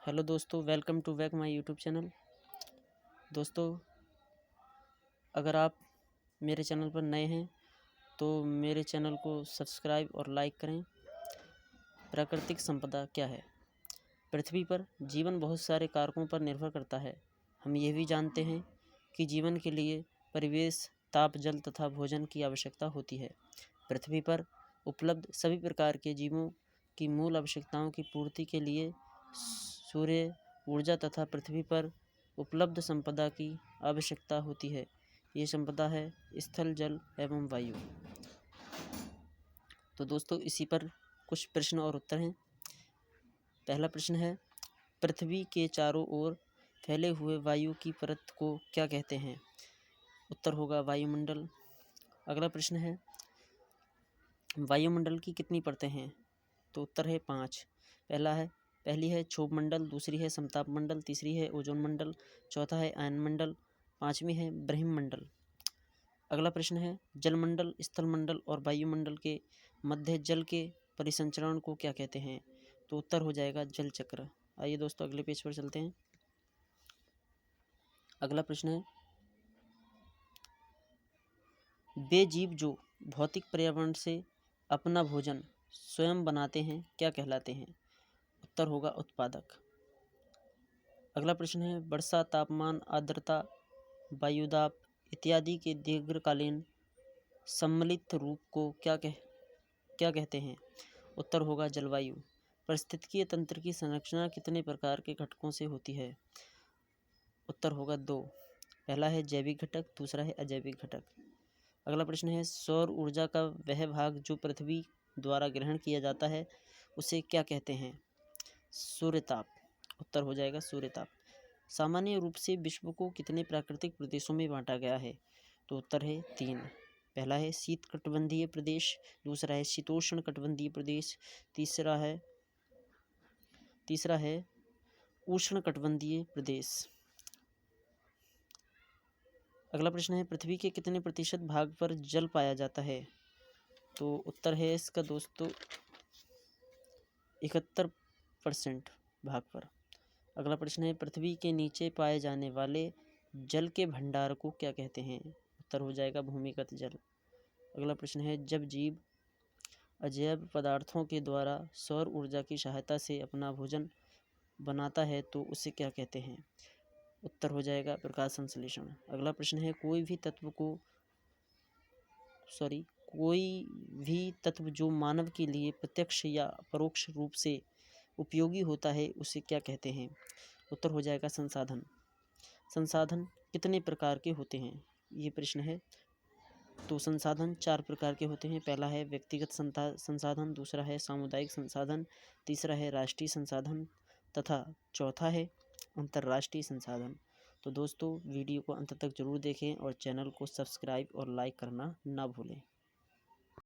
Hello दोस्तों, welcome to back my YouTube channel. दोस्तों, अगर आप मेरे चैनल पर नए हैं तो मेरे चैनल को सब्सक्राइब और लाइक करें। प्राकृतिक संपदा क्या है? पृथ्वी पर जीवन बहुत सारे कारकों पर निर्भर करता है। हम ये भी जानते हैं कि जीवन के लिए परिवेश, ताप, जल तथा भोजन की आवश्यकता होती है। पृथ्वी पर उपलब्ध सभी प्रकार के जीवों की मूल आवश्यकताओं की पूर्ति के लिए सूर्य ऊर्जा तथा पृथ्वी पर उपलब्ध संपदा की आवश्यकता होती है। ये संपदा है स्थल, जल एवं वायु। तो दोस्तों, इसी पर कुछ प्रश्न और उत्तर हैं। पहला प्रश्न है, पृथ्वी के चारों ओर फैले हुए वायु की परत को क्या कहते हैं? उत्तर होगा वायुमंडल। अगला प्रश्न है, वायुमंडल की कितनी परतें हैं? तो उत्तर है 5। पहली है क्षोभ मंडल, दूसरी है समताप मंडल, तीसरी है ओजोन मंडल, चौथा है आयन मंडल, पांचवी है ब्रह्मंडल। अगला प्रश्न है, जलमंडल, स्थल मंडल और वायुमंडल के मध्य जल के परिसंचरण को क्या कहते हैं? तो उत्तर हो जाएगा जल चक्र। आइए दोस्तों, अगले पेज पर चलते हैं। अगला प्रश्न है, वे जीव जो भौतिक पर्यावरण से अपना भोजन स्वयं बनाते हैं क्या कहलाते हैं? उत्तर होगा उत्पादक। अगला प्रश्न है, वर्षा, तापमान, आर्द्रता, वायुदाब इत्यादि के दीर्घकालीन सम्मिलित रूप को क्या कहते हैं? उत्तर होगा जलवायु। पारिस्थितिकीय तंत्र की संरचना कितने प्रकार के घटकों से होती है? उत्तर होगा 2। पहला है जैविक घटक, दूसरा है अजैविक घटक। अगला प्रश्न है, सौर ऊर्जा का वह भाग जो पृथ्वी द्वारा ग्रहण किया जाता है उसे क्या कहते हैं? सूर्यताप। उत्तर हो जाएगा सूर्यताप। सामान्य रूप से विश्व को कितने प्राकृतिक प्रदेशों में बांटा गया है? तो उत्तर है 3। पहला है शीतकटिबंधीय प्रदेश, दूसरा है शीतोष्ण कटिबंधीय प्रदेश, तीसरा है उष्णकटिबंधीय प्रदेश। अगला प्रश्न है, पृथ्वी के कितने प्रतिशत भाग पर जल पाया जाता है? तो उत्तर है इसका दोस्तों 71% भाग पर। अगला प्रश्न है, पृथ्वी के नीचे पाए जाने वाले जल के भंडार को क्या कहते हैं? उत्तर हो जाएगा भूमिगत जल। अगला प्रश्न है, जब जीव अजैव पदार्थों के द्वारा सौर ऊर्जा की सहायता से अपना भोजन बनाता है तो उसे क्या कहते हैं? उत्तर हो जाएगा प्रकाश संश्लेषण। अगला प्रश्न है, कोई भी तत्व जो मानव के लिए प्रत्यक्ष या परोक्ष रूप से उपयोगी होता है उसे क्या कहते हैं? उत्तर हो जाएगा संसाधन। संसाधन कितने प्रकार के होते हैं? ये प्रश्न है। तो संसाधन 4 प्रकार के होते हैं। पहला है व्यक्तिगत संसाधन, दूसरा है सामुदायिक संसाधन, तीसरा है राष्ट्रीय संसाधन तथा चौथा है अंतर्राष्ट्रीय संसाधन। तो दोस्तों, वीडियो को अंत तक जरूर देखें और चैनल को सब्सक्राइब और लाइक करना ना भूलें।